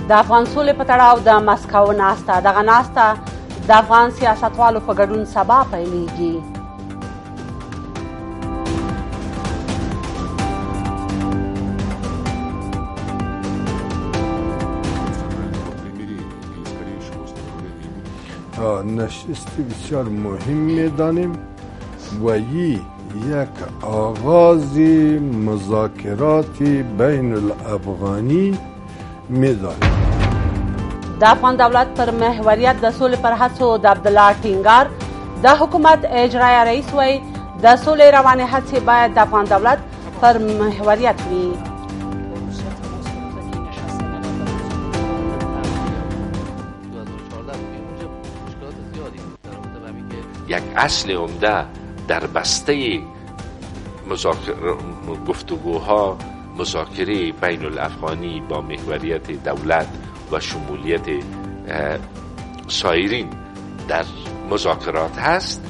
د افغان سولې په تړاو د مسکو ناسته. دغه ناسته د افغان سیاستوالو په ګډون سبا پیلیږي. نشست بسیار مهم می‌دانیم و یک آغاز مذاکرات بین الافغانی می‌دانیم. د افغان دولت پر محوریت د سولې پر هڅو د عبدالله ټینګار. د حکومت اجرایه رئیس وایي د سولې روانې هڅې باید د افغان دولت پر محوریت وي. یک اصل عمده در بسته گفتگوها مذاکره بین الافغانی با محوریت دولت و شمولیت سایرین در مذاکرات هست.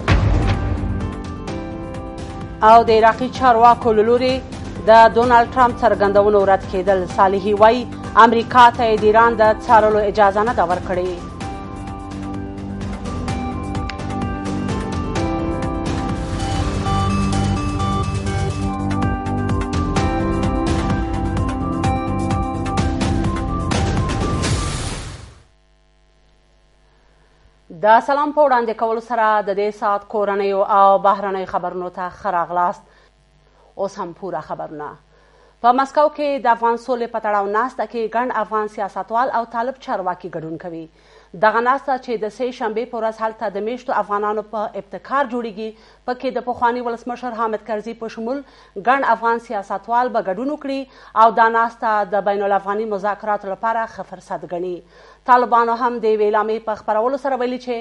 او د عراقي چارواکو له لورې د ډونالډ ټرمپ څرګندونو رد کېدل. صالحي وایي امریکا ته د ایران د څارلو اجازه نه ده ورکړې. د سلام په وړاندې کولو سره د دې ساعت کورنیو او بهرنیو خبرونو ته ښه راغلاست. اوس هم پوره خبرونه. په مسکو کې د افغان سولې په تړاو ناسته کې ګڼ افغان سیاستوال او طالب چارواکي ګډون کوي. دغه ناسته چې د سې شنبې په ورځ هلته د میشتو افغانانو په ابتکار جوړیږي، پکې د پخواني ولسمشر حامد کرزي په شمول ګڼ افغان سیاستوال به ګډون وکړي او دا ناسته د بین الافغاني مذاکراتو لپاره ښه فرصت ګڼي. طالبانو هم د یوې اعلامیې په خپرولو سره ویلي چې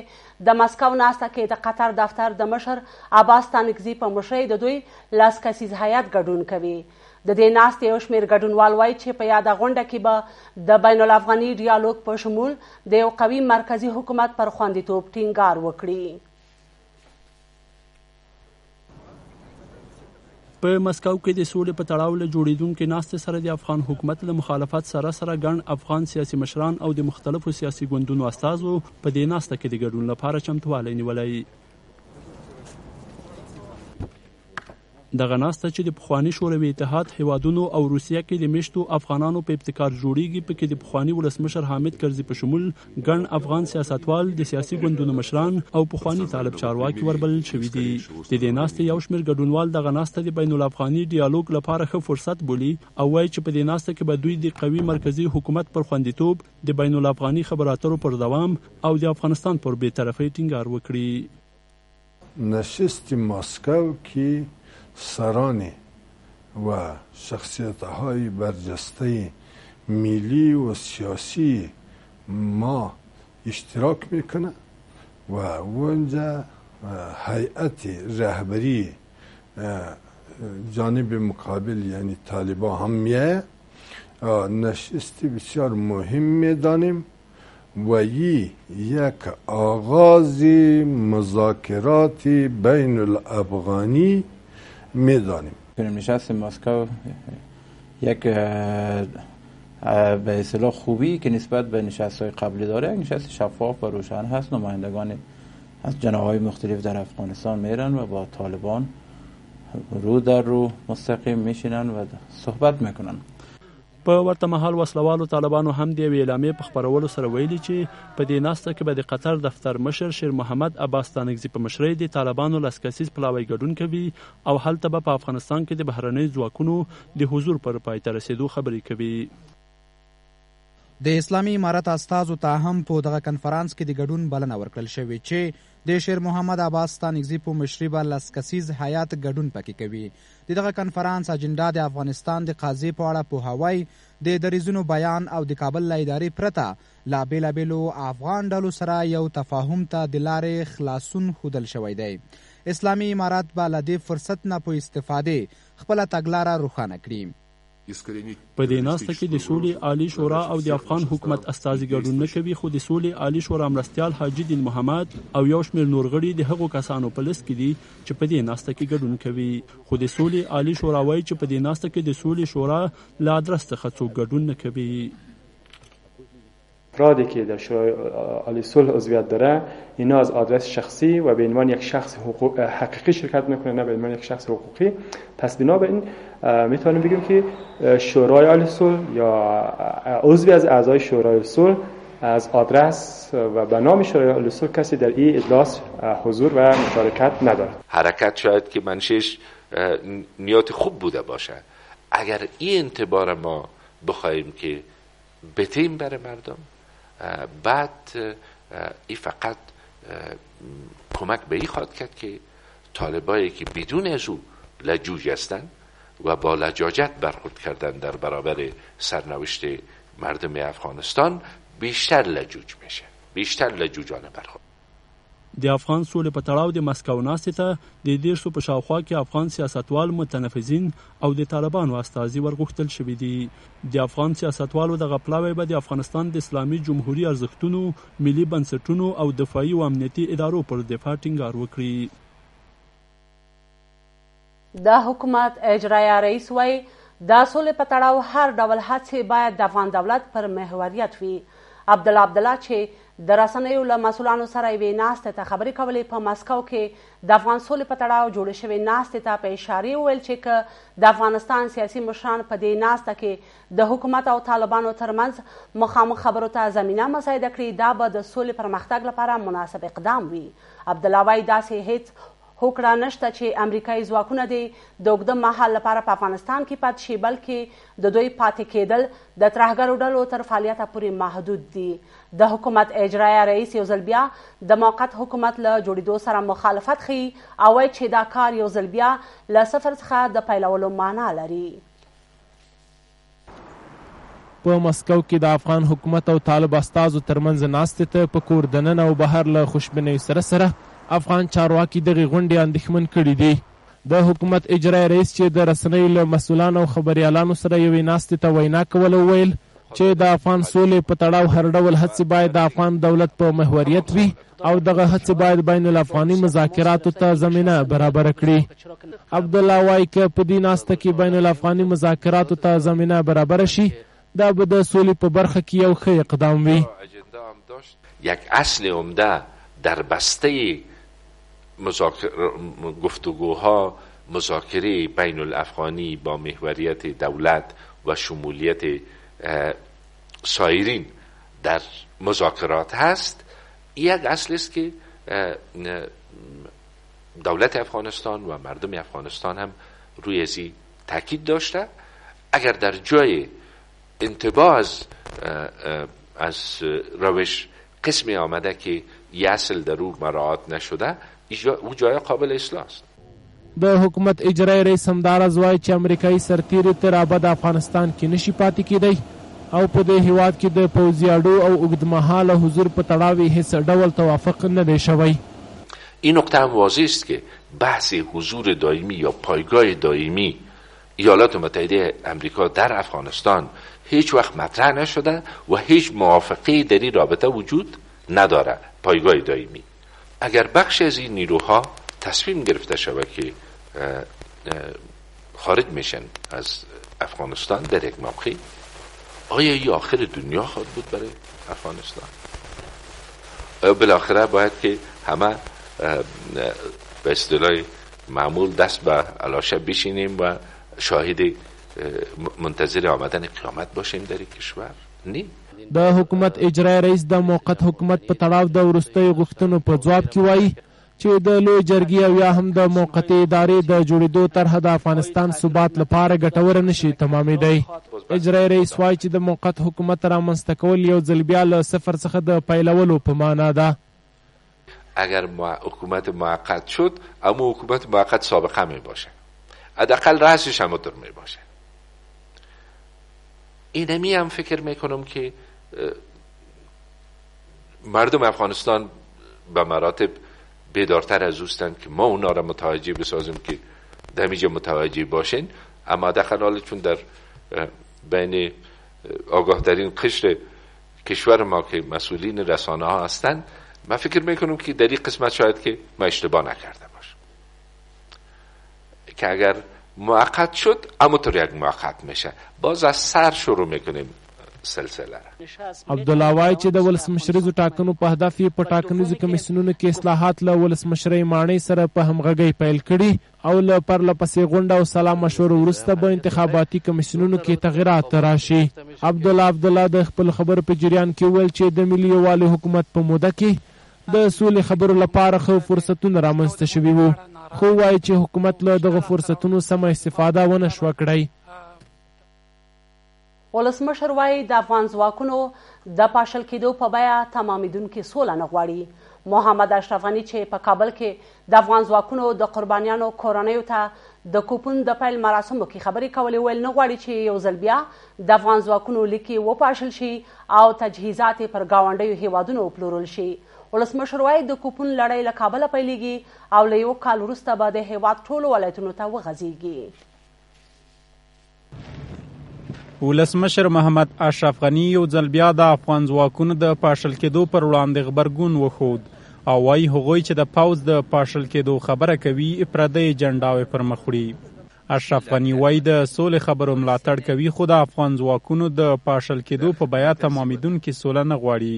د مسکو ناسته کې د قطر دفتر د مشر عباس ستانکزي په مشرۍ د دوی 10 کسیز هیئت ګډون کوي. د دې ناستې یو شمېر ګډونوال وایي چې په یاده غونډه کې به د بین الافغاني ډیالوګ په شمول د یو قوي مرکزي حکومت پر خوندیتوب ټینګار وکړي. په مسکو کې د سولې په تړاو له جوړېدونکې ناستې سره د افغان حکومت له مخالفت سره ګڼ افغان سیاسي مشران او د مختلفو سیاسي ګوندونو استازو په دې ناسته کې د ګډون لپاره چمتوالی نیولی. دغه ناسته چې د پخواني شوروي اتحاد هیوادونو او روسیه کې د میشتو افغانانو په ابتکار جوړیږي، پکې د پخواني ولسمشر حامد کرزي په شمول ګڼ افغان سیاستوال، د سیاسي ګوندونو مشران او پخواني طالب چارواکي وربلل شوي دي. د دې ناستې یو شمېر ګډونوال دغه ناسته د بین الافغاني ډیالوګ لپاره ښه فرصت بولي او وایي چې په دې ناسته کې به دوی د قوي مرکزي حکومت پر خوندیتوب، د بین الافغاني خبرو اترو پر دوام او د افغانستان پر بېطرفۍ ټینګار وکړي. نشست مسکو کې سران و شخصیت‌های برجسته ملی و سیاسی ما اشتراک میکنه و اونجا هیئت رهبری جانب مقابل یعنی طالبان هم میه. نشست بسیار مهم میدانیم و یک آغاز مذاکرات بین الافغانی میدانیم. نشست مسکو یک به اصطلاح خوبی که نسبت به نشست‌های قبلی داره، یک نشست شفاف و روشن هست. نمایندگان از جناح‌های مختلف در افغانستان میرن و با طالبان رو در رو مستقیم میشینن و صحبت میکنن. په ورته مهال وسلوالو طالبانو هم د یوې اعلامیې په خپرولو سره ویلي چې په دې ناسته کې به د قطر دفتر مشر شیر محمد عباس ستانکزي په مشرۍ د طالبانو 10 کسیز پلاوی ګډون کوي او هلته به په افغانستان کې د بهرنیو ځواکونو د حضور پر پای ته رسېدو خبرې کوي. د اسلامي امارت استازو ته هم په دغه کنفرانس کې د ګډون بلنه ورکړل شوې چې د شیر محمد عباس ستانکزي په مشرۍ به 10 کسیز هیئت ګډون پکې کوي. د دغه کنفرانس اجنډا د افغانستان د قضیې په اړه پوهاوی، د دریځونو بیان او د کابل له ادارې پرته لا بېلابېلو افغان ډلو سره یو تفاهم ته د لارې خلاصون ښودل شوی دی. اسلامي امارت به له دې فرصت نه په استفادې خپله تګلاره روښانه کړي. په دې ناسته کې د سولې عالی شورا او د افغان حکومت استازي ګډون نه کوي، خو د سولې عالی شورا مرستیال حاجي دین محمد او یو شمېر نور غړي د هغو کسانو په لست کې دي چې په دې ناسته کې ګډون کوي. خو د سولې عالی شورا وایي چې په دې ناسته کې د سولې شورا له ادرس څخه څوک ګډون نه کوي. افرادی که در شورای عالی صلح عضویت داره اینا از آدرس شخصی و به عنوان یک شخص حقیقی شرکت میکنه، نه به عنوان یک شخص حقوقی. پس بنابراین میتونیم بگیم که شورای عالی صلح یا عضوی از اعضای شورای صلح از آدرس و به نام شورای عالی صلح کسی در این اجلاس حضور و مشارکت ندارد. حرکت شاید که منشش نیات خوب بوده باشه، اگر این انتباه ما بخوایم که بتیم برای مردم، بعد این فقط کمک به این خواهد کرد که طالبایی که بدون از او لجوج هستند و با لجاجت برخورد کردن در برابر سرنوشت مردم افغانستان بیشتر لجوج میشه، بیشتر لجوجانه برخورد. د افغان سولې په تړاو د مسکو ناستې ته د 150 په شاوخوا کې افغان سیاستوال، متنفذین او د طالبانو استازي ورغوښتل شوي دي. د افغان سیاستوالو دغه پلاوی به د افغانستان د اسلامي جمهوري ارزښتونو، ملي بنسټونو او دفاعي او امنیتي ادارو پر دفاع ټینګار وکړي. د حکومت اجرایه رئیس وایي د سولې په تړاو هر ډول هڅې باید د افغان دولت پر محوریت وي. عبدالله چې د رسنیو له مسؤلانو سره یوې ناستې ته خبرې کولې په مسکو کې د افغان سولې په تړاو جوړې شوې ناستې ته په اشارې وویل چې که د افغانستان سیاسي مشران په دې ناسته کې د حکومت او طالبانو ترمنځ مخامخ خبرو ته زمینه مساعده کړي، دا به د سولې پرمختګ لپاره مناسب اقدام وي. عبدالله وایي داسې هیڅ هوکړه نشته چې امریکایي ځواکونه د اوږده مهال لپاره په افغانستان کې پاتې شي، بلکې د دوی پاتې کېدل د ترهګرو ډلو تر فعالیته پورې محدود دي. د حکومت اجرایه رئیس یو ځل بیا د موقت حکومت له جوړېدو سره مخالفت ښیي او وایي چې دا کار یو ځل بیا له صفر څخه د پیلولو معنا لري. په مسکو کې د افغان حکومت او طالب استازو ترمنځ ناستې ته په کور دننه او بهر له خوشبینۍ سره افغان چارواکي دغې غونډې اندېښمن کړي دي. د حکومت اجرایي رئیس چې د رسنیو له مسؤلانو او خبریالانو سره یوې ناستې ته وینا کوله وویل چې د افغان سولې په تړاو هر ډول هڅې باید د افغان دولت په محوریت وي او دغه هڅې باید بین الافغاني مذاکراتو ته زمینه برابره کړي. عبدالله وایي که په دې ناسته کې بین الافغاني مذاکراتو ته زمینه برابره شي، دا به د سولې په برخه کې یو ښه اقدام وي. یک اصل عمده در بسته گفتگوها مذاکره بین الافغانی با محوریت دولت و شمولیت سایرین در مذاکرات هست. یک اصل است که دولت افغانستان و مردم افغانستان هم روی ازی تاکید داشته. اگر در جای انتباه از روش قسمی آمده که یه اصل در او مراعات نشده، او جای قابل اصلاح است. د حکومت اجرایي رئیس همداراز وایي چې امریکایي سرتیري تر ابد افغانستان کې نشي پاتې کېدی او په دې هیواد کې د پوځي اډو او اوږدمهاله حضور په تړاو هیڅ ډول توافق نه دی شوی. این نکته هم واضح است که بحث حضور دائمی یا پایگاه دائمی ایالات متحده امریکا در افغانستان هیچ وقت مطرح نشده و هیچ موافقه در این رابطه وجود نداره. پایگاه دائمی اگر بخش از این نیروها تصمیم گرفته شود که خارج میشن از افغانستان در یک موقع، آیا این آخر دنیا خواهد بود برای افغانستان؟ بالاخره باید که همه به اصطلاح معمول دست به علاشه بشینیم و شاهد منتظر آمدن قیامت باشیم در این کشور؟ نه. د حکومت اجرایي رئیس د موقت حکومت په تړاو د وروستیو غوښتنو په ځواب کې وایي چې د لوی جرګې او یا هم د موقتې ادارې د جوړېدو طرحه د افغانستان ثبات لپاره ګټوره نشي تمامېدی. اجرایي رئیس وایي چې د موقت حکومت رامنځته کول یو ځل بیا له صفر څخه د پیلولو په معنا ده. اگر حکومت موقت شد، اما حکومت موقت سابقه می باشه، حداقل رأسش همونطور می باشه. اینمی هم فکر میکنم که مردم افغانستان به مراتب بیدارتر از اوستند که ما اونا را متوجه بسازیم که دمیجا متوجه باشین، اما داخل چون در بین آگاه ترین قشر کشور ما که مسئولین رسانه ها هستند، من فکر میکنم که در این قسمت شاید که ما اشتباه نکرده باشم که اگر موقت شد اما طور یک موقت میشه، باز از سر شروع میکنیم سلسله را. عبدالله وایي چې د ولسمشریزو ټاکنو په هدف یې په ټاکنیزو کمیسیونونو کې اصلاحات له ولسمشرۍ ماڼۍ سره په همغږۍ پیل کړي او له پرله پسې غونډه او سلا مشورو وروسته به انتخاباتي کمیسیونونو کې تغیرات راشي. عبدالله د خپل خبرو په جریان کې وویل چې د ملي یووالي حکومت په موده کې د سولې خبرو لپاره ښه فرصتونه رامنځته شوي وو، خو وایي چې حکومت له دغه فرصتونو سمه استفاده ونه شوه کړی. ولسمشر وایي د افغان ځواکونو د پاشل کېدو په بیه تمامیدونکې سوله نه غواړي. محمد اشرف غني چې په کابل کې د افغان ځواکونو د قربانیانو کورنیو ته د کوپون د پیل مراسمو کې خبرې کولې، ویل نه غواړي چې یو ځل بیا د افغان ځواکونو لیکې وپاشل شي او تجهیزات پر ګاونډیو هیوادونو وپلورل شي. ولسمشر وایي د کوپون لړۍ له کابله پیلېږي او له یو کال وروسته به د هیواد ټولو ولایتونو ته وغځېږي. ولسمشر محمد اشرف غني یو ځل بیا د افغان ځواکونو د پاشل کېدو پر وړاندې غبرګون وښود او وایي هغوی چې د پوځ د پاشل کېدو خبره کوي پردۍ جنډاوې پر مخ وړي. اشرف غني وایي د سولې خبرو ملاتړ کوي خو د افغان ځواکونو د پاشل کېدو په بیه تمامیدونکې سوله نه غواړي.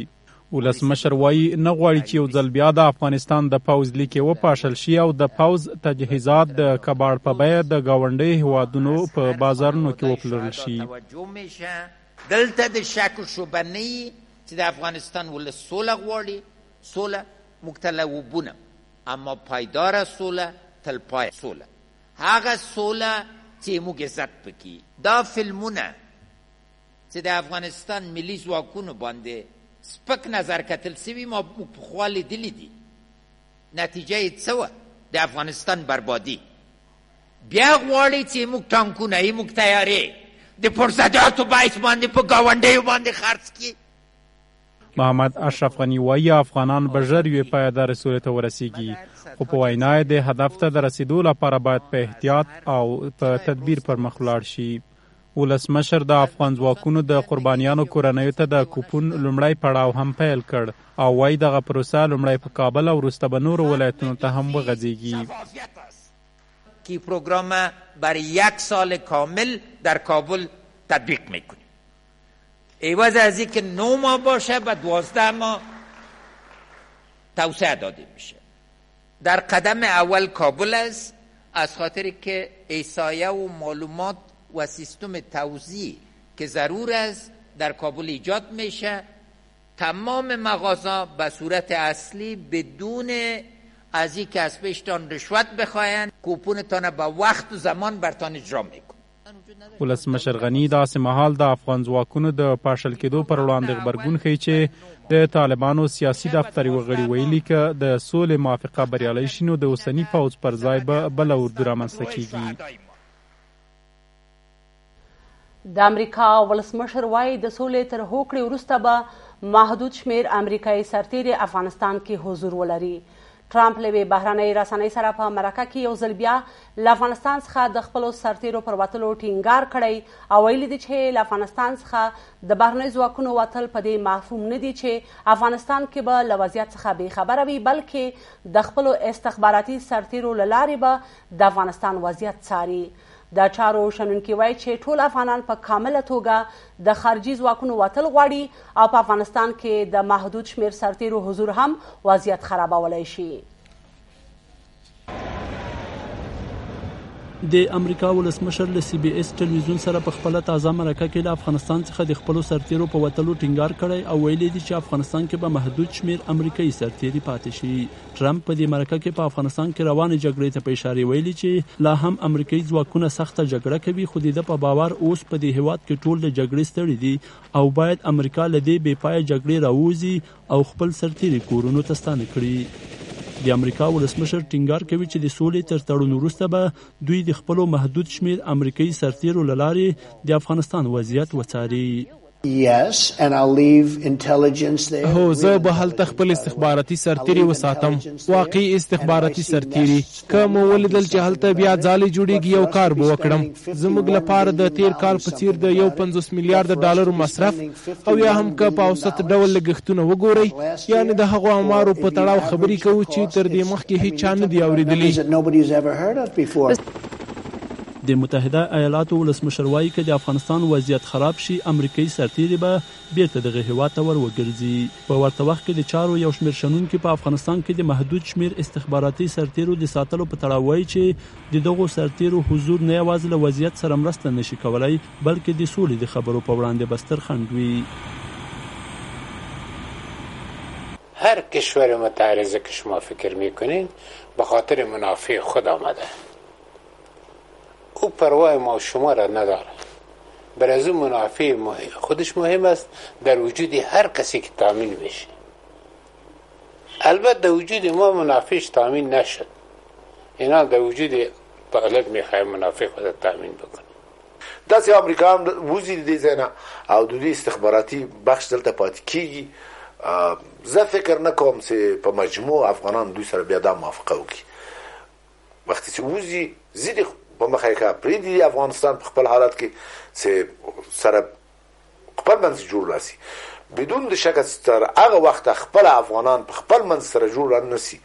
ولسمشر وایي نه غواړي چې یو ځل بیا د افغانستان د پوځ لیکې وپاشل شي او د پوځ تجهیزات د کباړ په بیه د ګاونډیو هیوادونو په بازارونو کې وپلورل شي. دلته د شک و شبهه نه وي چې د افغانستان ولس سوله غواړي. سوله موږ ته لوبونه، اما پایداره سوله، تلپای سوله، هغه سوله چې موږ عزت پکې. دا فلمونه چې د افغانستان ملي ځواکونو باندې سپک نظر کتل سوي ما پخوا لیدلي دي، نتیجه یې څه وه؟ د افغانستان بربادي. بیا غواړي چې موږ ټانکونه یې موږ تیارې د فرصتاتو باعث باندې په ګاونډیو باندې خرڅ کړي. محمد اشرف غني وایي افغانان به ژر یوې پایداره سولې ته ورسیږي، خو په وینا یې د هدف ته د رسیدو لپاره باید په احتیاط او په تدبیر پر مخ ولاړ شي. ولسمشر د افغان ځواکونو د قربانیانو کورنیو ته د کوپون لومړی پړاو هم پیل کړ او وایي دغه پروسه لومړی په کابل او وروسته به نورو ولایتونو ته هم وغځېږي. کی پروگرام برای 1 سال کامل در کابل تطبیق میکنیم. عوض از اینکه 9 ماه باشه به 12 ماه توسعه داده میشه. در قدم اول کابل است، از خاطری که احصایه و معلومات و سیستم توزیع که ضرور است در کابل ایجاد میشه. تمام مغازه به صورت اصلی بدون از این که از پیشتان رشوت بخواین کوپونتان به وقت و زمان برتان اجرا میکن. ولسمشر غني داسې مهال د افغان ځواکونو د پاشل کېدو پر وړاندې غبرګون ښیي چې د طالبانو سیاسي دفتر یو غړي ویلي که د سولې موافقه بریالی شي نو د اوسني پوځ پر ځای به بله اردو رامنځته کیږي. د امریکا ولسمشر وایي د سولې تر هوکړې وروسته به محدود شمیر امریکایي سرتیري افغانستان کې حضور ولري. ټرمپ له یوې بهرنۍ رسنۍ سره په مرکه کې یو ځل بیا له افغانستان څخه د خپلو سرتیرو پر وتلو ټینګار کړی او ویلي دي چې له افغانستان څخه د بهرنیو ځواکونو وتل په دې مفهوم نه دي چې افغانستان کې به له وضعیت څخه بېخبره وي، بلکې د خپلو استخباراتي سرتیرو له لارې به د افغانستان وضعیت څاري. د چارو شنونکي وایي چې ټول افغانان په کامله توګه د خارجي ځواکونو وتل غواړي او په افغانستان کې د محدود شمیر سرتیرو حضور هم وضعیت خرابولی شي. د امریکا ولسمشر له سی بي اس ټلویزیون سره په خپله تازه مرکه کې له افغانستان څخه د خپلو سرتیرو په وتلو ټینګار کړی او ویلي دي چې افغانستان کې به محدود شمیر امریکایي سرتیري پاتې شي. ټرمپ په دې مرکه کې په افغانستان کې روانې جګړې ته په اشاره ویلي چې لا هم امریکایي ځواکونه سخته جګړه کوي، خو د ده په باور اوس په دې هیواد کې ټول د جګړې ستړي دي او باید امریکا له دې بې پایه جګړې راووځي او خپل سرتیري کورونو ته ستانه کړي. د امریکا ولسمشر ټینګار کوي چې د سولې تر تړون وروسته به دوی د خپلو محدود شمیر امریکایي سرتیرو له لارې د افغانستان وضعیت وڅاري. هو زه به هلته خپل استخباراتي سرتیري وساتم، واقعي استخباراتي سرتیري. که مو ولیدل چې هلته بیا ځالې جوړیږي یو کار به وکړم. زموږ لپاره د تیر کال په څیر د 50 میلیارډ ډالرو مصرف او یا هم که په اوسط ډول لګښتونه وګورئ، یعنی د هغو اعمارو په تړاو خبرې کوو چې تر دې مخکې هیچ چا نه دي اورېدلي. د د متحده ایالاتو ولسمشر وایي که د افغانستان وضعیت خراب شي امریکایي سرتیري به بیرته دغه هیواد ته ور وګرځي. په ورته وخت کې د چارو یو شمېر شنونکي په افغانستان کې د محدود شمېر استخباراتي سرتیرو د ساتلو په تړاو وایي چې د دغو سرتیرو حضور نه یوازې له وضعیت سره مرسته نشي کولی بلکې د سولې د خبرو په وړاندې بستر خنډ وي. هر کشور متعرضه که شما فکر میکنین به خاطر منافع خود آمده، او پروای ما شما را نداره. بر از اون منافع خودش مهم است در وجود هر کسی که تامین بشه. البته در وجود ما منافعش تامین نشد، اینا در وجود طالب میخواه منافع خود تامین بکنه. داسې امریکا هم وزي د دې ځای نه او د دې استخباراتي بخش دلته پاتې کېږي. زه فکر نه کوم چې په مجموع افغانان دوی سره بیا دا موافقه وکړي. وختي چې وزي ځینې په مخه یې که پرېږدي افغانستان په خپل حالت کې چې سره خپل منځ جوړ راسي، بدون د شکه تر هغه وخته خپل افغانان په خپل منځ سره جوړ نسي،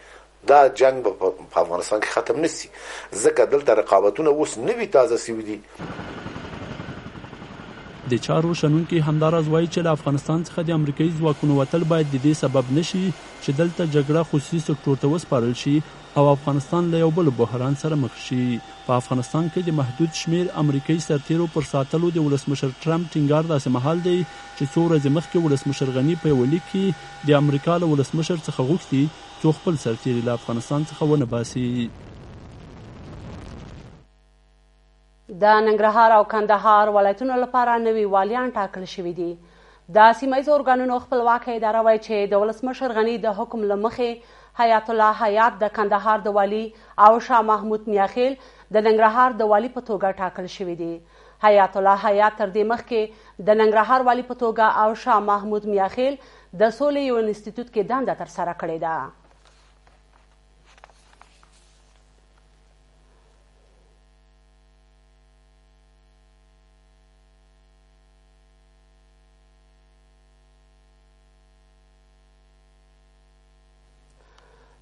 دا جنگ په افغانستان کې ختم نسي. ځکه دلته رقابتونه اوس نوي تازه سوي دي. د چارو شنونکي همداراز وایي چې له افغانستان څخه د امریکایي ځواکونو وتل باید د دې سبب نشي چې دلته جګړه خصوصي سکتور ته وسپارل شي او افغانستان له یو بل بحران سره مخ شي. په افغانستان کې د محدود شمېر امریکایي سرتیرو پر ساتلو د ولسمشر ټرمپ ټینګار داسې مهال دی چې څو ورځې مخکې ولسمشر غني په یوه لیک کې د امریکا له ولسمشر څخه غوښتي څو خپل سرتیري له افغانستان څخه ونه باسي. د ننګرهار او کندهار ولایتونو لپاره نوي والیان ټاکل شوي دي. د سیمه ییزو ارګانونو خپلواکه اداره وایي چې د ولسمشر غني د حکم له مخې حیات الله حیات د کندهار د والي او شاه محمود میاخیل د ننګرهار د والي په توګه ټاکل شوي دي. حیات الله حیات تر دې مخکې د ننګرهار والي په توګه او شاه محمود میاخیل د سولې یو انسټیټیوټ کې دنده ترسره کړې ده.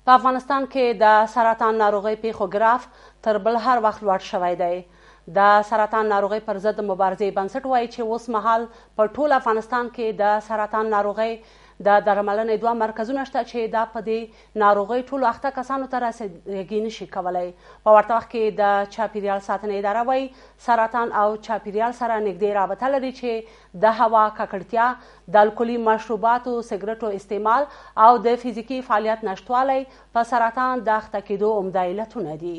په افغانستان کې د سرطان ناروغۍ پیښو ګراف تر بل هر وخت لوړ شوی دی. د سرطان ناروغۍ پر ضد مبارزې بنسټ وایي چې اوس مهال په ټول افغانستان کې د سرطان ناروغۍ د درملنې 2 مرکزونه شته چې دا په دې ناروغۍ ټولو اخته کسانو ته رسیدګي نشي کولی. په ورته وخت کې د چاپیریال ساتنې اداره وایي سرطان او چاپیریال سره نږدې رابطه لري چې د هوا ککړتیا، د الکولي مشروباتو سګرټو استعمال او د فزیکي فعالیت نشتوالی په سرطان د اخته کېدو عمده علتونه دي.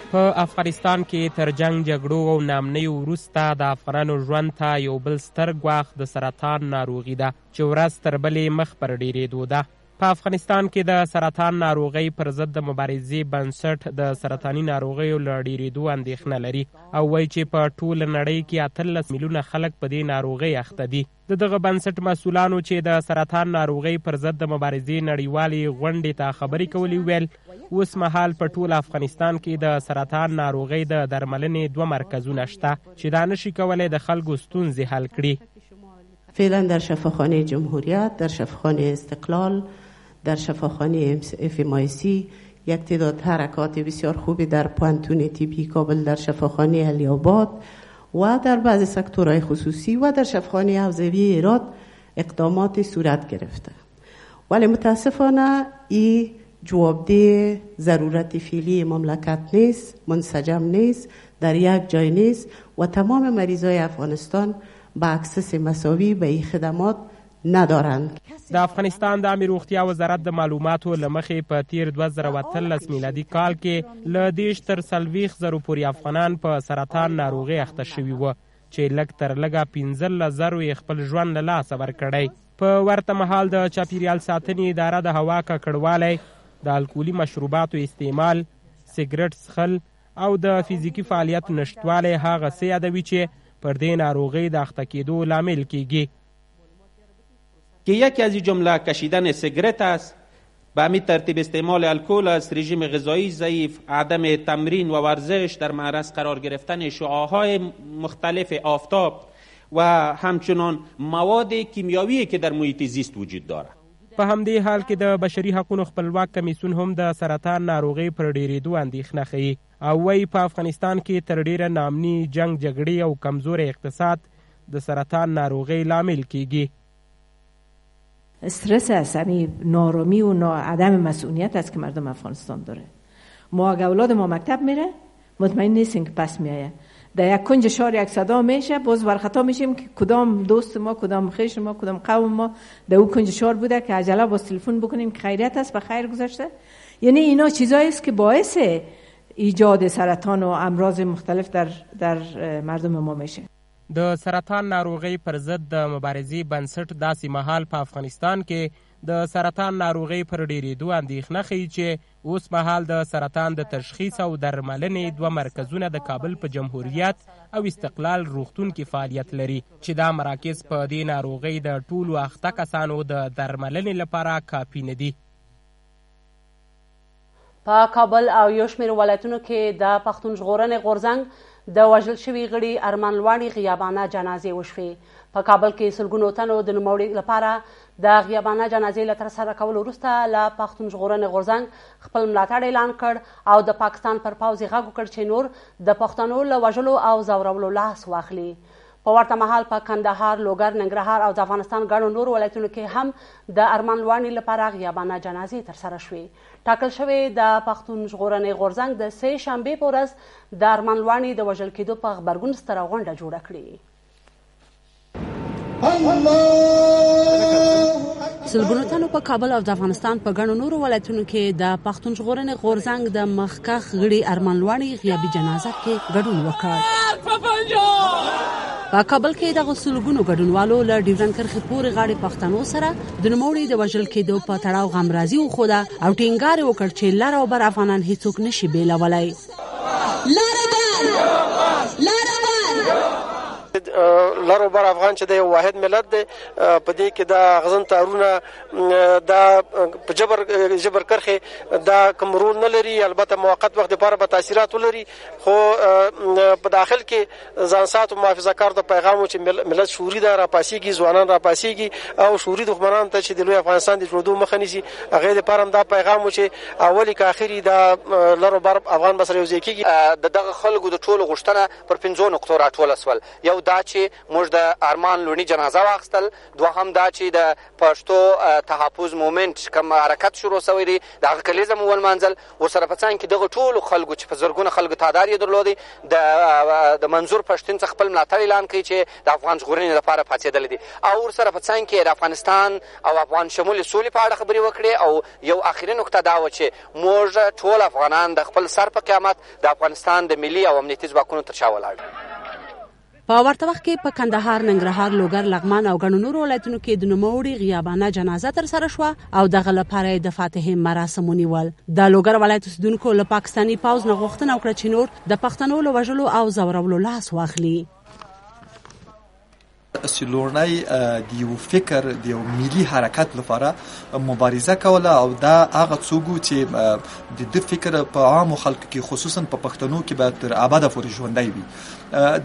په افغانستان کې تر جنگ جګړو او ناامنیو وروسته د افغانانو ژوند ته یو بل ستر ګواښ د سرطان ناروغي ده چې ورځ تر بلې مخ پر ډېرېدو ده. په افغانستان کې د سرطان ناروغۍ پر ضد د مبارزې بنسټ د سرطاني ناروغیو له ډېرېدو اندېښنه لري او وایي چې په ټوله نړۍ کې 18 میلیونه خلک په دې ناروغۍ اخته دي. د دغه بنسټ مسؤلانو چې د سرطان ناروغۍ پر ضد د مبارزې نړیوالې غونډې ته خبرې کولې ویل اوس مهال په ټول افغانستان کې د سرطان ناروغۍ د درملنې 2 مرکزونه شته چې دا نشي کولی د خلکو ستونزې حل کړي. فعلا در شفاخانه جمهوریت، در شفاخانه استقلال، در شفاخانه FMIC یک تعداد حرکات بسیار خوبی در پوانتون تیبی کابل، در شفاخانه علی‌آباد و در بعضی سکتورهای خصوصی و در شفاخانه حوزوی ایراد اقدامات صورت گرفته، ولی متاسفانه این جوابده ضرورت فعلی مملکت نیست، منسجم نیست، در یک جای نیست و تمام مریضای افغانستان با اکسس مساوی به این خدمات ندارند. د افغانستان د عامه روغتیا وزارت د معلوماتو له مخې په تیر 2013 میلادي کال کې له 10 تر 40,000 پورې افغانان په سرطان ناروغۍ اخته شوي وو چې لږ تر لږه 15,000 یې خپل ژوند له لاسه ورکړی. په ورته مهال د چاپیریال ساتنې اداره د هوا ککړوالی، د الکولي مشروباتو استعمال، سګرټ څښل او د فزیکی فعالیت نشتوالی هغه څه یادوي چې پر دې ناروغۍ د اخته کېدو لامل کیږي. که یکی از این جمله کشیدن سیگرت است، به همین ترتیب استعمال الکل است، رژیم غذایی ضعیف، عدم تمرین و ورزش، در معرض قرار گرفتن شعاعهای مختلف آفتاب و همچنان مواد کیمیاویی که در محیط زیست وجود دارد. په همدې حال کې د بشري حقوقو خپلواک کمیسیون هم د سرطان ناروغۍ پر ډېرېدو اندېښنه ښیي او وایي په افغانستان کې تر ډېره نامني جنګ جګړې او کمزوری اقتصاد د سرطان ناروغۍ لامل کیږي. استرس است، نارامی و عدم مسئولیت است که مردم افغانستان داره. ما اگه اولاد ما مکتب میره مطمئن نیستیم که پس میایه. در یک کنج شهر یک صدا میشه باز ورخطا میشیم که کدام دوست ما، کدام خویش ما، کدام قوم ما در اون کنج شهر بوده که عجله باز تلفن بکنیم که خیریت است و خیر گذشته. یعنی اینا چیزایی است که باعث ایجاد سرطان و امراض مختلف در مردم ما میشه. د سرطان ناروغۍ پر ضد د مبارزې بنسټ داسې مهال په افغانستان کې د سرطان ناروغۍ پر ډېرېدو اندېښنه ښیي چې اوس مهال د سرطان د تشخیص او درملنې 2 مرکزونه د کابل په جمهوریت او استقلال روغتون کې فعالیت لري چې دا مراکز په دې ناروغۍ د ټولو اخته کسانو د درملنې لپاره کافي نه دي. په کابل او یو شمېر ولایتونو کې د پښتون ژغورنې غورځنګ د وژل شوي غړي ارمان لوڼي غیابانه جنازې وشوې. په کابل کې سلګونو تنو د نوموړي لپاره د غیابانه جنازې له ترسره کولو وروسته له پښتون ژغورنې غورځنګ خپل ملاتړ اعلان کړ او د پاکستان پر پوځ یې غږ وکړ چې نور د پښتنو له وژلو او ځورولو لاس واخلي. په ورته مهال په کندهار، لوګر، ننګرهار او د افغانستان ګڼو نورو ولایتونو کې هم د ارمان لوڼي لپاره غیابانه جنازې ترسره شوې. ټاکل شوې د پښتون ژغورنې غورځنګ د 3 شنبې په ورځ د ارمان لوڼي د وژل کېدو په غبرګون ستره غونډه جوړه کړې. سلګونو تنو په کابل او د افغانستان په ګڼو نورو ولایتونو کې د پښتون ژغورنې غورځنګ د مخکښ غړي ارمان لوڼي غیابي جنازه کې ګډون وکړ. په کابل کې د سلګونو ګډونوالو له ډیورنډ کرښې پورې غاړې پښتنو سره د نوموړي د وژل کېدو په تړاو غمرازي وښوده او ټینګار یې وکړ چې لر او بر افغانان هیڅوک نشي بیلولی. لر او بر افغان چې د یو واحد ملت دی په دې کې د غزن تارونه دا په جبر کرښې دا کوم رول نه لري. البته موقت وخت لپاره به تاثیرات ولري خو په داخل کې ځان ساتو محافظه کار د پیغام چې ملت شعوري ده راپاسېږي، ځوانان راپاسېږي او شعوري دښمنان ته چې د لوی افغانستان د جوړېدو مخه نیسي هغې دپاره هم دا پیغام و چې اولي که اخري دا لر او بر افغان به سره یو ځای کېږي. د دغه خلکو د ټولو غوښتنه پر 5 نقطو راټوله سول. یو دا چې موږ د ارمان لوڼي جنازه واخیستل، دوهم دا چې د پښتو تحفظ مومنټ کوم حرکت شروع شوی دی د هغه کلیزه مو ولمانځل. ورسره په څنګ کې دغه ټولو خلکو چې په زرګونه خلکو تعداد یې درلودی د منظور پښتون څخه خپل ملاتړ اعلان کړي چې د افغان ژغورنې لپاره پاڅېدلی دي او ورسره په څنګ کې د افغانستان او افغان شمول سولې په اړه خبرې وکړې او یو آخري نقطه دا و چې موږ ټول افغانان د خپل سر په قیامت د افغانستان د ملي او امنیتي ځواکونو تر شا ولاړ. په ورته وخت کې په کندهار، ننګرهار، لوګر، لغمان او ګڼو نورو ولایتونو کې د نوموړي غیابانه جنازه ترسره شوه او دغه لپاره د فاتحې مراسم ونیول. د لوګر ولایت اوسېدونکو له پاکستاني پوځ نه غوښتنه وکړه چې نور د پښتنو له وژلو او ځورولو لاس واخلي. لوڼی د یو فکر د یو ملي حرکت لپاره مبارزه کوله او دا هغه څوک چې د دې فکر په عامو خلکو کې خصوصا په پښتنو کې به تر ابده پورې ژوندی وي.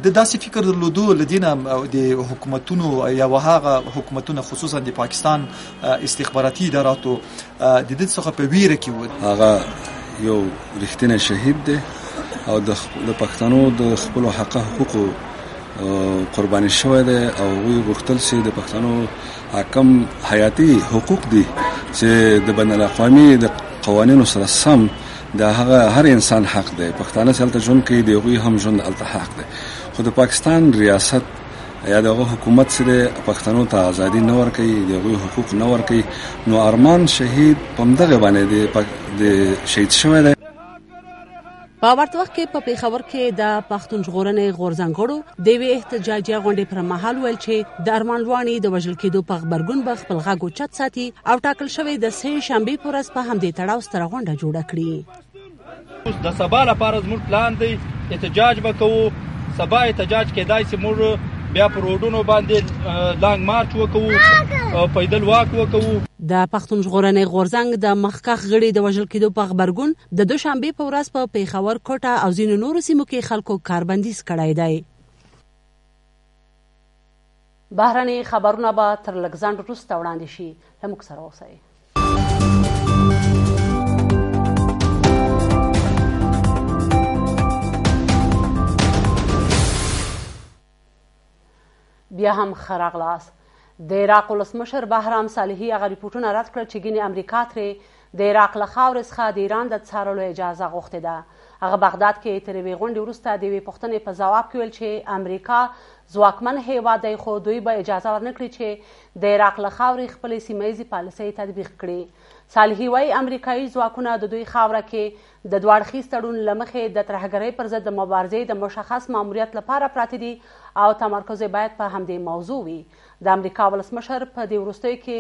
د داسې فکر درلودو لدینه د حکومتونو یا هغه حکومتونه خصوصا د پاکستان استخباراتي اداراتو د دې څخه په ویره کې و. هغه یو رښتینی شهید دی او د پښتنو د خپل حقوقو قرباني شوی دی او وی غوښتل چې د پښتنو حکم حیاتي حقوق دي چې د بین الاقوامي د قوانینو سره سم د هغه هر انسان حق دی. پښتانه چې هلته ژوند کوي د هغوی هم ژوند هلته حق دی خو د پاکستان ریاست یا دغه حکومت چې پښتنو ته ازادي نه ورکوي، د هغوی حقوق نه ورکوي، نو ارمان شهید په همدغه باندې د شهید شوی دی. په ورته وخت کې په پیښور کې د پښتون ژغورنې غورځنګړو د یوې احتجاجي غونډې پر مهال ویل چې د ارمان لوڼي د وژل کېدو په غبرګون به خپل غږ اوچت ساتي او ټاکل شوی د 3 شنبې په ورځ په همدې تړاو ستره غونډه جوړه کړي. د سبا لپاره زموږ پلان دی احتجاج به کوو. سبا احتجاج کېدای شي موږ بیا په روډونو باندې لانګ مارچ وکوو، پیدل واک وکوو. د پښتون ژغورنې غورځنګ د مخکښ غړي د وژل کېدو په غبرګون د 2 شنبې په ورځ په پیښور، کوټه او ځینو نورو سیمو کې خلکو کاربندیز کړی دی. بهرني خبرونه به تر لږ ځنډ وروسته وړاندې شي. له موږ سره اوسئ. بیا هم ښه راغلاست. د عراق ولسمشر بهرام صالحي هغه ریپورټونه رد کړل چې ګینې امریکا ترې د عراق له خاورې څخه د ایران د څارلو اجازه غوښتې ده. هغه بغداد کې تر یوې غونډې وروسته د یوې پوښتنې په ځواب کې ویل چې امریکا ځواکمن هیواد دی خو دوی به اجازه ورنه کړي چې د عراق له خاورې خپلې سیمه ییزې پالیسۍ تطبیق کړي. صالحي وایي امریکایي ځواکونه د دوی خاوره کې د دوه اړخیز تړون له مخې د ترهګرۍ پر ضد د مبارزې د مشخص ماموریت لپاره پراته دي او تمرکز باید په همدې موضوع وي. د امریکا ولسمشر په دې وروستیو کې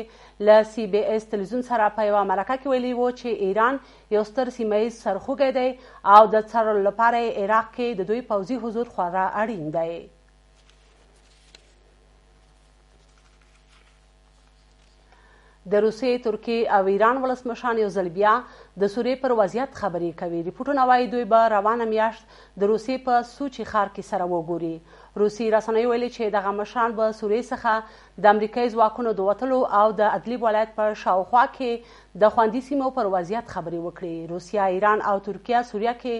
له CBS تلویزیون سره په یوه مرکه کې ویلي و چې ایران یو ستر سیمه ییز سرخوږی دی او د څارلو لپاره عراق کې د دوی پوځي حضور خورا اړین دی. د روسیې، ترکیې او ایران ولسمشران یو ځل بیا د سوریې پر وضعیت خبرې کوي. ریپورټونه وایي دوی به روانه میاشت د روسیې په سوچي ښار کې سره وګوري. روسي رسنیو ویلي چې دغه مشران به سوریې څخه د امریکایي ځواکونو د وتلو او د ادلیب ولایت په شاوخوا کې د خوندي سیمو پر وضعیت خبرې وکړي. روسیه، ایران او ترکیه سوریه کې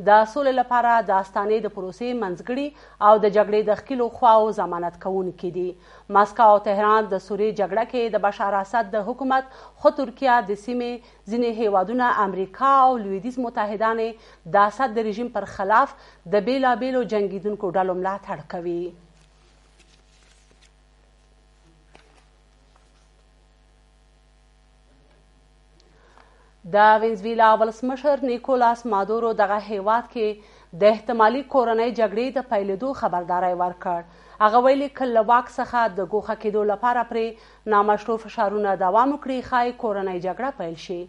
د سولې لپاره د استانې د پروسې منځګړي او د جګړې د ښکیلو خواو ضمانت کوونکي دي. مسکو او تهران د سوریې جګړه کې د بشار اسد د حکومت، خو ترکیه د سیمې ځینې هیوادونه امریکا او لویدیځ متحدان د اسد د رژیم پر خلاف د بیلابیلو جنګیدونکو ډلو ملاتړ کوي. د وینزویلا ولسمشر نیکولاس مادورو دغه هیواد کې د احتمالي کورنۍ جګړې د پیلېدو خبرداری ورکړ. هغه ویلي که له واک څخه د ګوښه کېدو لپاره پرې نامشروع فشارونه دوام وکړي ښایي کورنۍ جګړه پیل شي.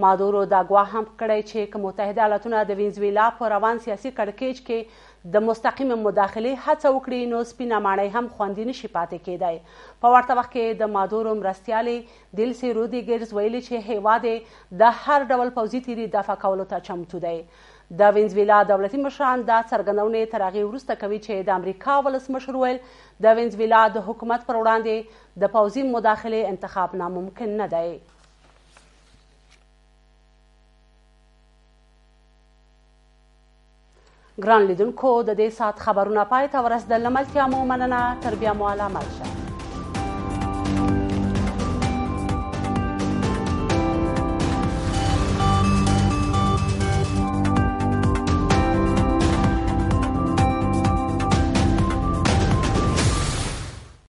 مادورو دا ګواه هم کړی چې که متحده ایالتونه د وینزویلا په روان سیاسي کړکېچ کې د مستقیم مداخلې هڅه وکړي نو سپینه ماڼۍ هم خوندي نشي پاتې کېدی. په ورته وخت کې د مادورو مرستیالې دیلسي رودریګز ویلي چې هیواد د هر ډول پوځي تیري دفاع کولو ته چمتو دی. د وینزویلا دولتي مشران دا څرګندونې تر هغې وروسته کوي چې د امریکا ولسمشر ویل د وینزویلا د حکومت پر وړاندې د پوځي مداخلې انتخاب ناممکن نه دی. ګران لیدونکو د دې ساعت خبرونه پای ته ورسېدل. له ملتیا مو مننه. تر بیا مو علامت شه.